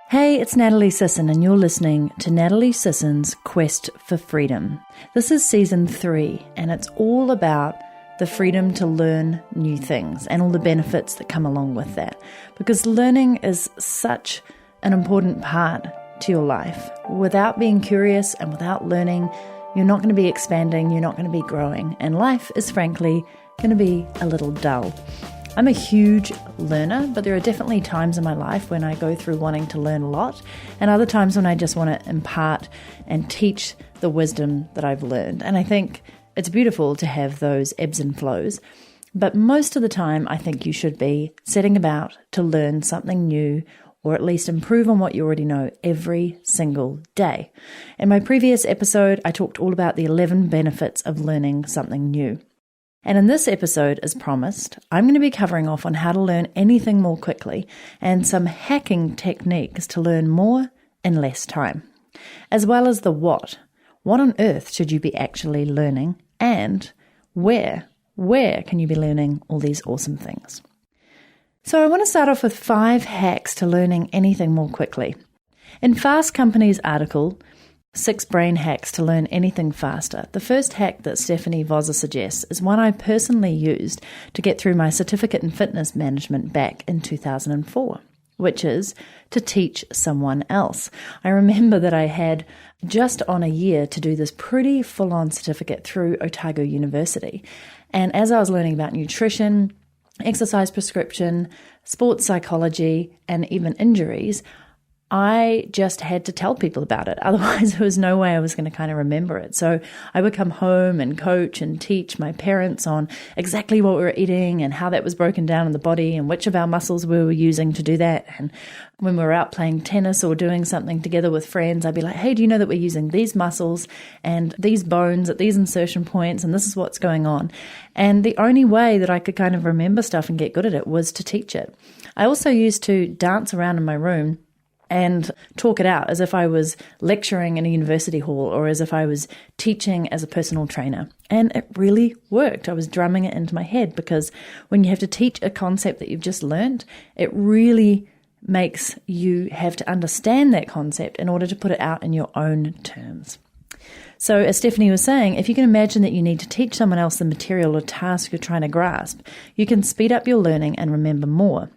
Hey, it's Natalie Sisson, and you're listening to Natalie Sisson's Quest for Freedom. This is Season 3, and it's all about the freedom to learn new things and all the benefits that come along with that. Because learning is such an important part to your life. Without being curious and without learning, you're not going to be expanding, you're not going to be growing, and life is frankly going to be a little dull. I'm a huge learner, but there are definitely times in my life when I go through wanting to learn a lot, and other times when I just want to impart and teach the wisdom that I've learned. And I think it's beautiful to have those ebbs and flows, but most of the time I think you should be setting about to learn something new, or at least improve on what you already know every single day. In my previous episode, I talked all about the 11 benefits of learning something new. And in this episode, as promised, I'm going to be covering off on how to learn anything more quickly and some hacking techniques to learn more in less time, as well as the what. What on earth should you be actually learning, and where can you be learning all these awesome things? So I want to start off with 5 hacks to learning anything more quickly. In Fast Company's article, 6 brain hacks to learn anything faster, the first hack that Stephanie Voser suggests is one I personally used to get through my certificate in fitness management back in 2004, which is to teach someone else. I remember that I had just on a year to do this pretty full-on certificate through Otago University. And as I was learning about nutrition, exercise prescription, sports psychology, and even injuries, I just had to tell people about it. Otherwise, there was no way I was going to kind of remember it. So I would come home and coach and teach my parents on exactly what we were eating and how that was broken down in the body and which of our muscles we were using to do that. And when we were out playing tennis or doing something together with friends, I'd be like, hey, do you know that we're using these muscles and these bones at these insertion points, and this is what's going on? And the only way that I could kind of remember stuff and get good at it was to teach it. I also used to dance around in my room and talk it out as if I was lecturing in a university hall or as if I was teaching as a personal trainer. And it really worked. I was drumming it into my head, because when you have to teach a concept that you've just learned, it really makes you have to understand that concept in order to put it out in your own terms. So as Stephanie was saying, if you can imagine that you need to teach someone else the material or task you're trying to grasp, you can speed up your learning and remember more,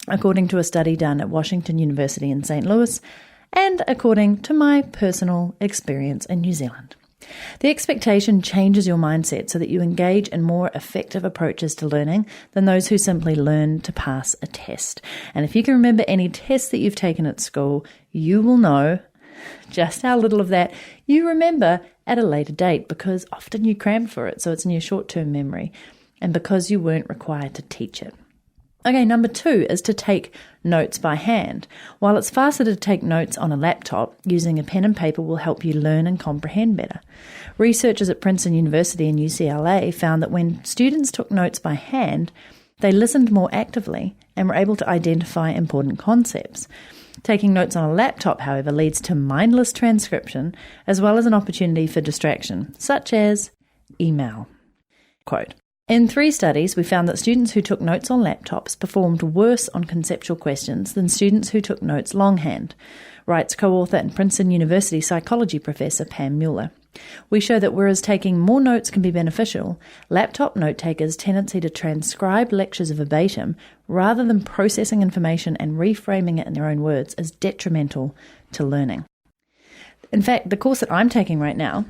according to a study done at Washington University in St. Louis, and according to my personal experience in New Zealand. The expectation changes your mindset so that you engage in more effective approaches to learning than those who simply learn to pass a test. And if you can remember any test that you've taken at school, you will know just how little of that you remember at a later date, because often you cram for it, so it's in your short-term memory, and because you weren't required to teach it. Okay, number 2 is to take notes by hand. While it's faster to take notes on a laptop, using a pen and paper will help you learn and comprehend better. Researchers at Princeton University and UCLA found that when students took notes by hand, they listened more actively and were able to identify important concepts. Taking notes on a laptop, however, leads to mindless transcription as well as an opportunity for distraction, such as email. Quote, in 3 studies, we found that students who took notes on laptops performed worse on conceptual questions than students who took notes longhand, writes co-author and Princeton University psychology professor Pam Mueller. We show that whereas taking more notes can be beneficial, laptop note-takers' tendency to transcribe lectures verbatim rather than processing information and reframing it in their own words is detrimental to learning. In fact, the course that I'm taking right now,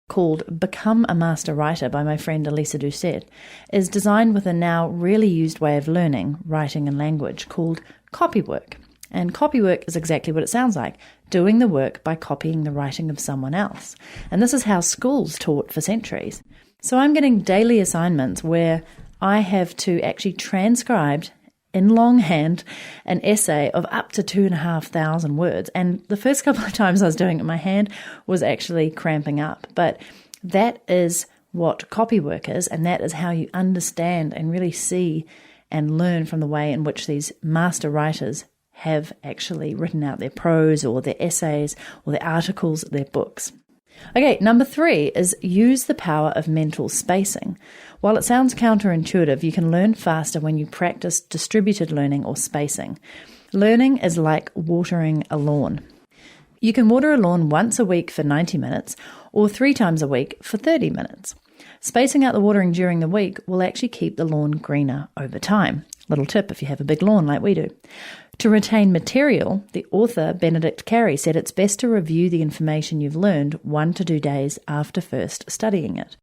called Become a Master Writer by my friend Elisa Doucette, is designed with a now rarely used way of learning writing and language called copywork. And copywork is exactly what it sounds like, doing the work by copying the writing of someone else. And this is how schools taught for centuries. So I'm getting daily assignments where I have to actually transcribe in longhand an essay of up to 2,500 words. And the first couple of times I was doing it in my hand was actually cramping up. But that is what copywork is, and that is how you understand and really see and learn from the way in which these master writers have actually written out their prose or their essays or their articles, their books. Okay, number 3 is use the power of mental spacing. While it sounds counterintuitive, you can learn faster when you practice distributed learning or spacing. Learning is like watering a lawn. You can water a lawn once a week for 90 minutes or 3 times a week for 30 minutes. Spacing out the watering during the week will actually keep the lawn greener over time. Little tip if you have a big lawn like we do. To retain material, the author Benedict Carey said it's best to review the information you've learned 1 to 2 days after first studying it.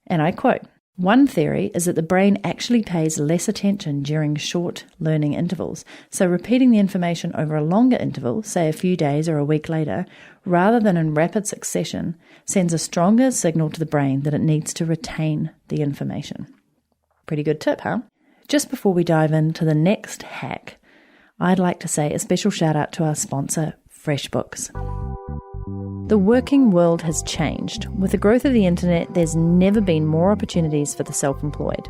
And I quote, "One theory is that the brain actually pays less attention during short learning intervals, so repeating the information over a longer interval, say a few days or a week later, rather than in rapid succession, sends a stronger signal to the brain that it needs to retain the information." Pretty good tip, huh? Just before we dive into the next hack, I'd like to say a special shout out to our sponsor, FreshBooks. The working world has changed. With the growth of the internet, there's never been more opportunities for the self-employed.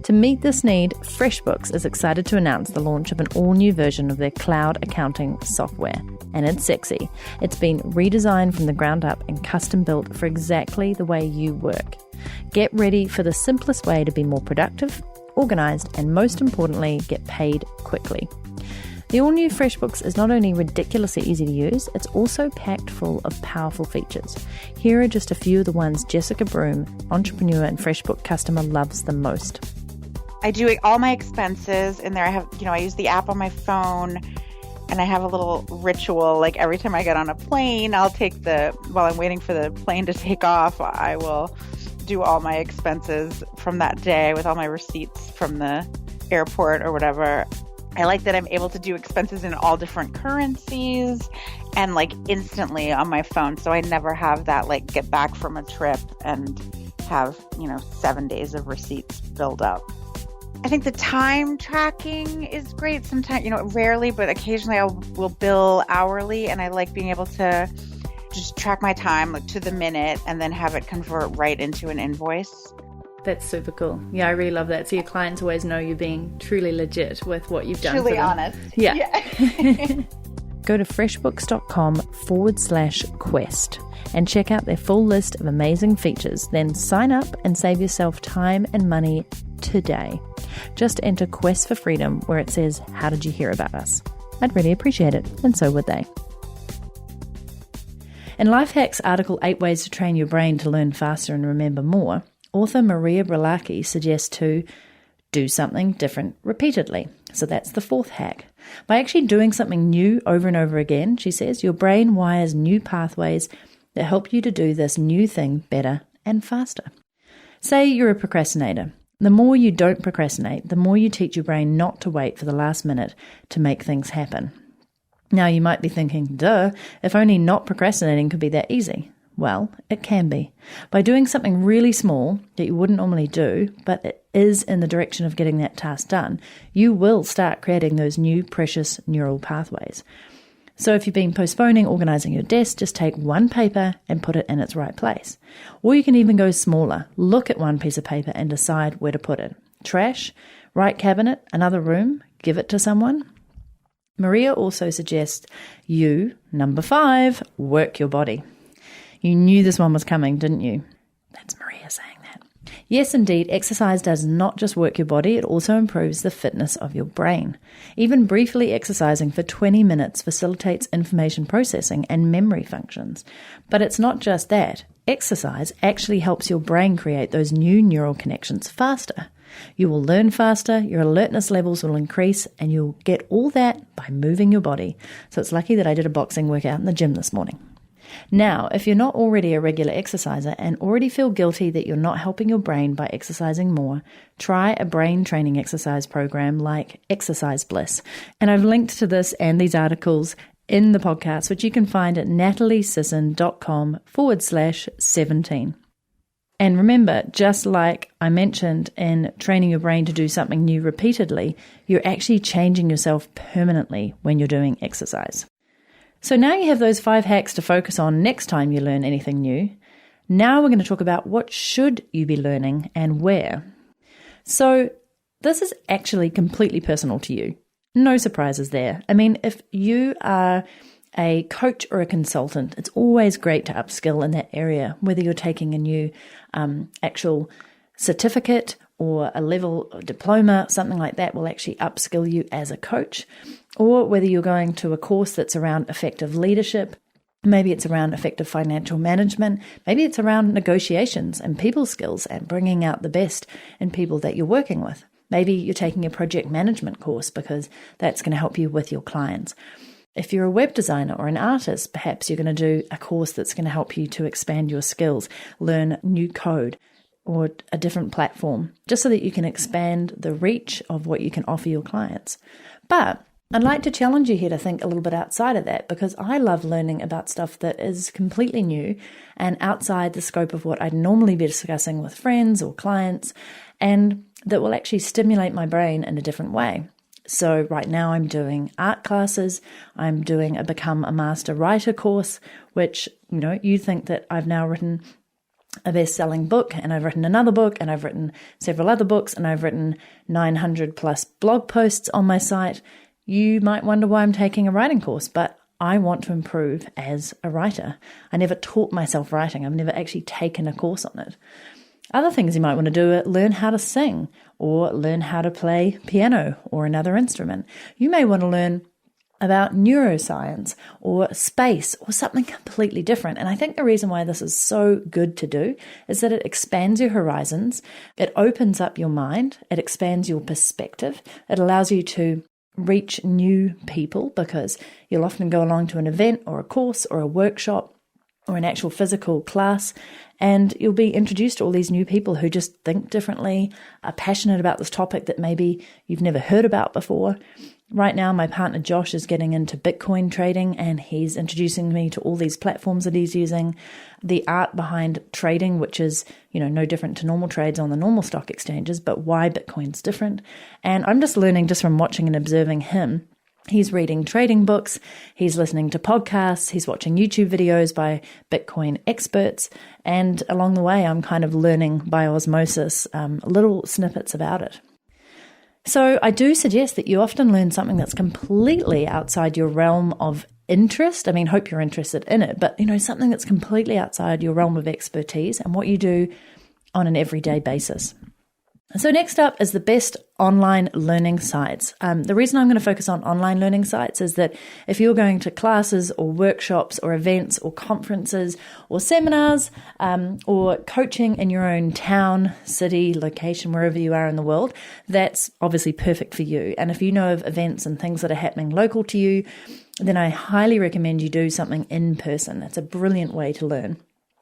To meet this need, FreshBooks is excited to announce the launch of an all-new version of their cloud accounting software. And it's sexy. It's been redesigned from the ground up and custom built for exactly the way you work. Get ready for the simplest way to be more productive, organized, and most importantly, get paid quickly. The all-new FreshBooks is not only ridiculously easy to use, it's also packed full of powerful features. Here are just a few of the ones Jessica Broom, entrepreneur and FreshBook customer, loves the most. I do all my expenses in there. I use the app on my phone, and I have a little ritual. Like every time I get on a plane, while I'm waiting for the plane to take off, I will do all my expenses from that day with all my receipts from the airport or whatever. I like that I'm able to do expenses in all different currencies and instantly on my phone. So I never have that get back from a trip and have, 7 days of receipts build up. I think the time tracking is great. Sometimes, rarely, but occasionally I will bill hourly, and I like being able to just track my time to the minute and then have it convert right into an invoice. That's super cool. Yeah, I really love that. So your clients always know you're being truly legit with what you've done. Truly honest. Yeah. Go to freshbooks.com/quest and check out their full list of amazing features. Then sign up and save yourself time and money today. Just enter Quest for Freedom where it says, "How did you hear about us?" I'd really appreciate it, and so would they. In Lifehack's article, 8 Ways to Train Your Brain to Learn Faster and Remember More, author Maria Bralacki suggests to do something different repeatedly. So that's the 4th hack. By actually doing something new over and over again, she says, your brain wires new pathways that help you to do this new thing better and faster. Say you're a procrastinator. The more you don't procrastinate, the more you teach your brain not to wait for the last minute to make things happen. Now you might be thinking, duh, if only not procrastinating could be that easy. Well, it can be. By doing something really small that you wouldn't normally do, but it is in the direction of getting that task done, you will start creating those new precious neural pathways. So if you've been postponing organizing your desk, just take one paper and put it in its right place. Or you can even go smaller. Look at one piece of paper and decide where to put it. Trash, right cabinet, another room, give it to someone. Maria also suggests you, number 5, work your body. You knew this one was coming, didn't you? That's Maria saying that. Yes, indeed, exercise does not just work your body, it also improves the fitness of your brain. Even briefly exercising for 20 minutes facilitates information processing and memory functions. But it's not just that. Exercise actually helps your brain create those new neural connections faster. You will learn faster, your alertness levels will increase, and you'll get all that by moving your body. So it's lucky that I did a boxing workout in the gym this morning. Now, if you're not already a regular exerciser and already feel guilty that you're not helping your brain by exercising more, try a brain training exercise program like Exercise Bliss. And I've linked to this and these articles in the podcast, which you can find at nataliesisson.com/17. And remember, just like I mentioned in training your brain to do something new repeatedly, you're actually changing yourself permanently when you're doing exercise. So now you have those 5 hacks to focus on next time you learn anything new. Now we're going to talk about what should you be learning and where. So this is actually completely personal to you. No surprises there. I mean, if you are a coach or a consultant, it's always great to upskill in that area, whether you're taking a new actual certificate or a level diploma, something like that will actually upskill you as a coach, or whether you're going to a course that's around effective leadership. Maybe it's around effective financial management. Maybe it's around negotiations and people skills and bringing out the best in people that you're working with. Maybe you're taking a project management course because that's going to help you with your clients. If you're a web designer or an artist, perhaps you're going to do a course that's going to help you to expand your skills, learn new code or a different platform, just so that you can expand the reach of what you can offer your clients. But I'd like to challenge you here to think a little bit outside of that, because I love learning about stuff that is completely new and outside the scope of what I'd normally be discussing with friends or clients, and that will actually stimulate my brain in a different way. So right now I'm doing art classes. I'm doing a Become a Master Writer course, which, you think that I've now written a best-selling book, and I've written another book, and I've written several other books, and I've written 900 plus blog posts on my site. You might wonder why I'm taking a writing course, but I want to improve as a writer. I never taught myself writing. I've never actually taken a course on it. Other things you might want to do are learn how to sing or learn how to play piano or another instrument. You may want to learn about neuroscience or space or something completely different. And I think the reason why this is so good to do is that it expands your horizons, it opens up your mind, it expands your perspective, it allows you to reach new people, because you'll often go along to an event or a course or a workshop or an actual physical class, and you'll be introduced to all these new people who just think differently, are passionate about this topic that maybe you've never heard about before. Right now, my partner Josh is getting into Bitcoin trading, and he's introducing me to all these platforms that he's using, the art behind trading, which is, no different to normal trades on the normal stock exchanges, but why Bitcoin's different. And I'm just learning just from watching and observing him. He's reading trading books, he's listening to podcasts, he's watching YouTube videos by Bitcoin experts, and along the way, I'm kind of learning by osmosis little snippets about it. So I do suggest that you often learn something that's completely outside your realm of interest. I mean, hope you're interested in it, but something that's completely outside your realm of expertise and what you do on an everyday basis. So next up is the best online learning sites. The reason I'm going to focus on online learning sites is that if you're going to classes or workshops or events or conferences or seminars or coaching in your own town, city, location, wherever you are in the world, that's obviously perfect for you. And if you know of events and things that are happening local to you, then I highly recommend you do something in person. That's a brilliant way to learn.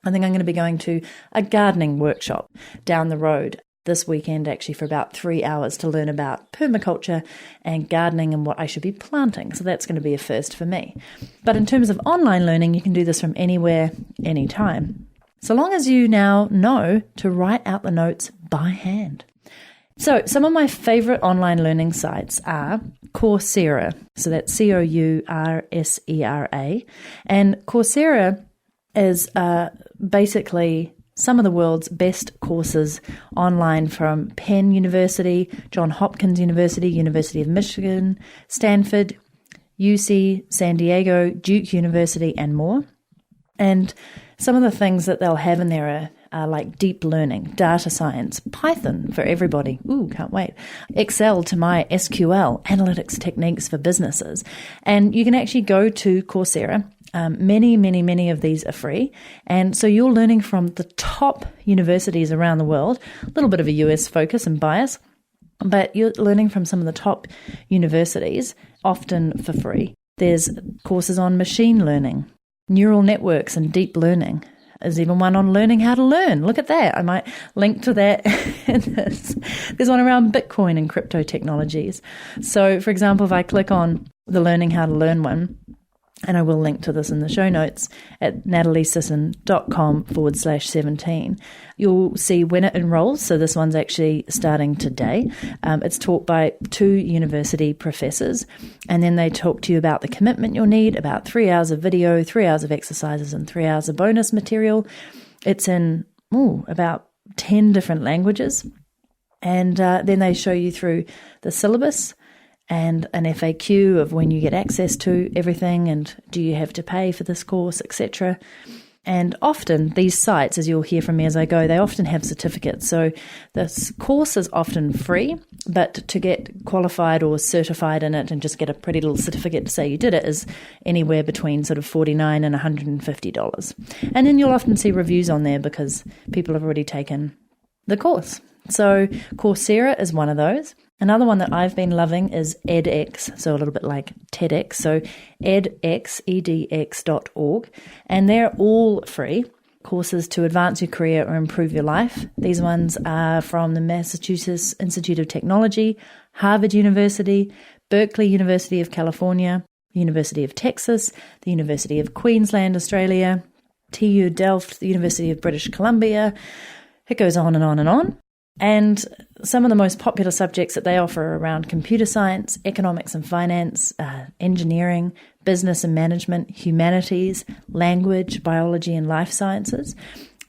I think I'm going to be going to a gardening workshop down the road this weekend, actually, for about 3 hours to learn about permaculture and gardening and what I should be planting. So that's going to be a first for me. But in terms of online learning, you can do this from anywhere, anytime, so long as you now know to write out the notes by hand. So some of my favorite online learning sites are Coursera. So that's Coursera. And Coursera is basically some of the world's best courses online from Penn University, Johns Hopkins University, University of Michigan, Stanford, UC, San Diego, Duke University, and more. And some of the things that they'll have in there are like deep learning, data science, Python for everybody. Ooh, can't wait. Excel to MySQL, analytics techniques for businesses. And you can actually go to Coursera. Many of these are free. And so you're learning from the top universities around the world, a little bit of a US focus and bias, but you're learning from some of the top universities, often for free. There's courses on machine learning, neural networks and deep learning. There's even one on learning how to learn. Look at that. I might link to that in this. There's one around Bitcoin and crypto technologies. So, for example, if I click on the learning how to learn one, and I will link to this in the show notes at nataliesisson.com/17. You'll see when it enrolls. So this one's actually starting today. It's taught by 2 university professors. And then they talk to you about the commitment you'll need, about 3 hours of video, 3 hours of exercises, and 3 hours of bonus material. It's in about 10 different languages. And then they show you through the syllabus and an FAQ of when you get access to everything and do you have to pay for this course, etc. And often these sites, as you'll hear from me as I go, they often have certificates. So this course is often free, but to get qualified or certified in it and just get a pretty little certificate to say you did it is anywhere between sort of $49 and $150. And then you'll often see reviews on there because people have already taken the course. So Coursera is one of those. Another one that I've been loving is edX, so a little bit like TEDx, so edx, edx.org, and they're all free courses to advance your career or improve your life. These ones are from the Massachusetts Institute of Technology, Harvard University, Berkeley University of California, University of Texas, the University of Queensland, Australia, TU Delft, the University of British Columbia. It goes on and on and on. And some of the most popular subjects that they offer are around computer science, economics and finance, engineering, business and management, humanities, language, biology and life sciences.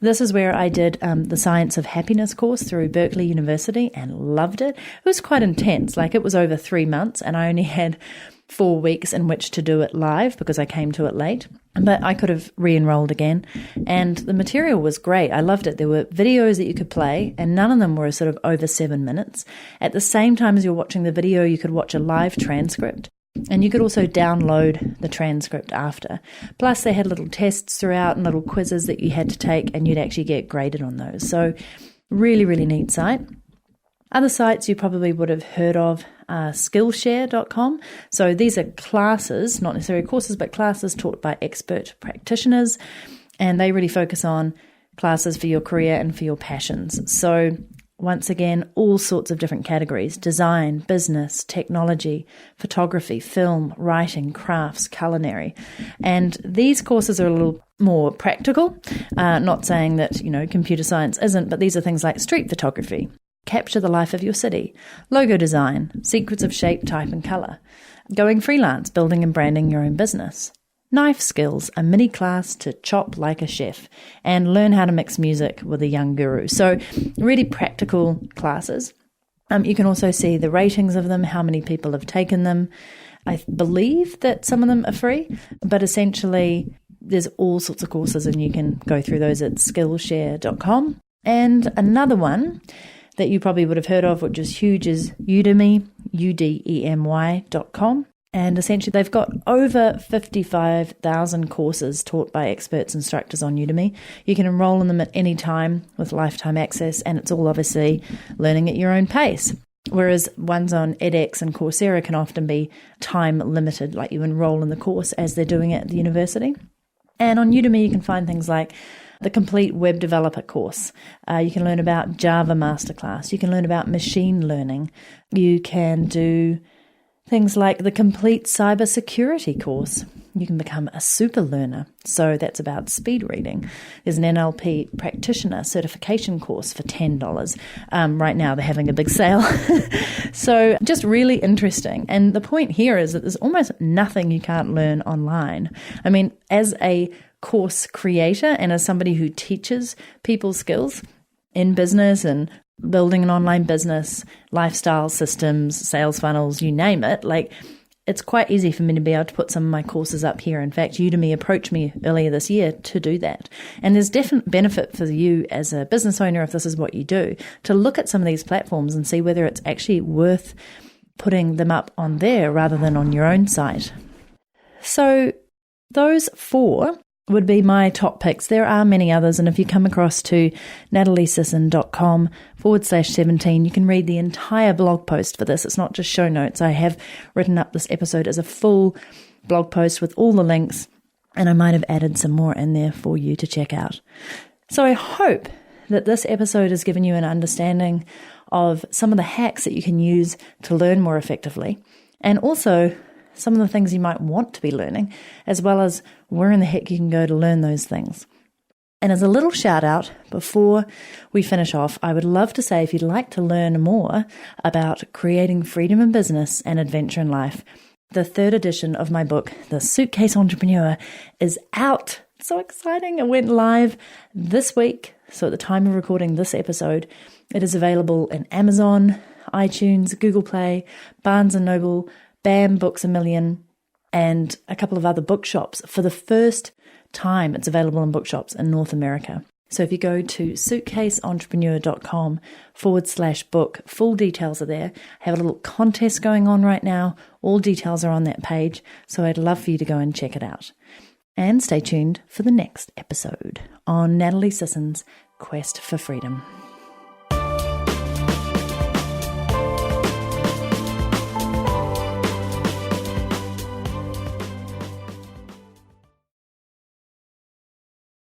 This is where I did the Science of Happiness course through Berkeley University and loved it. It was quite intense, like it was over 3 months and I only had 4 weeks in which to do it live because I came to it late. But I could have re-enrolled again. And the material was great. I loved it. There were videos that you could play and none of them were sort of over 7 minutes. At the same time as you're watching the video, you could watch a live transcript. And you could also download the transcript after. Plus they had little tests throughout and little quizzes that you had to take and you'd actually get graded on those. So really, really neat site. Other sites you probably would have heard of are Skillshare.com. So these are classes, not necessarily courses, but classes taught by expert practitioners. And they really focus on classes for your career and for your passions. So once again, all sorts of different categories: design, business, technology, photography, film, writing, crafts, culinary. And these courses are a little more practical. Not saying that, computer science isn't, but these are things like street photography, capture the life of your city, logo design, secrets of shape, type and color, going freelance, building and branding your own business, knife skills, a mini class to chop like a chef, and learn how to mix music with a young guru. So really practical classes. You can also see the ratings of them, how many people have taken them. I believe that some of them are free, but essentially there's all sorts of courses and you can go through those at Skillshare.com. And another one that you probably would have heard of, which is huge, is Udemy, udemy.com. And essentially they've got over 55,000 courses taught by experts instructors on Udemy. You can enroll in them at any time with lifetime access, and it's all obviously learning at your own pace. Whereas ones on edX and Coursera can often be time limited, like you enroll in the course as they're doing it at the university. And on Udemy you can find things like the complete web developer course. You can learn about Java masterclass. You can learn about machine learning. You can do things like the complete cybersecurity course. You can become a super learner. So that's about speed reading. There's an NLP practitioner certification course for $10. Right now they're having a big sale. So just really interesting. And the point here is that there's almost nothing you can't learn online. I mean, as a course creator and as somebody who teaches people skills in business and building an online business, lifestyle systems, sales funnels, you name it, like it's quite easy for me to be able to put some of my courses up here. In fact, Udemy approached me earlier this year to do that. And there's definite benefit for you as a business owner, if this is what you do, to look at some of these platforms and see whether it's actually worth putting them up on there rather than on your own site. So those 4 would be my top picks. There are many others, and if you come across to nataliesisson.com/17, you can read the entire blog post for this. It's not just show notes. I have written up this episode as a full blog post with all the links, and I might have added some more in there for you to check out. So I hope that this episode has given you an understanding of some of the hacks that you can use to learn more effectively, and also some of the things you might want to be learning, as well as where in the heck you can go to learn those things. And as a little shout out before we finish off, I would love to say if you'd like to learn more about creating freedom in business and adventure in life, the 3rd edition of my book, The Suitcase Entrepreneur, is out. It's so exciting. It went live this week. So at the time of recording this episode, it is available in Amazon, iTunes, Google Play, Barnes & Noble, BAM Books A Million, and a couple of other bookshops. For the first time, it's available in bookshops in North America. So if you go to suitcaseentrepreneur.com/book, full details are there. I have a little contest going on right now. All details are on that page. So I'd love for you to go and check it out. And stay tuned for the next episode on Natalie Sisson's Quest for Freedom.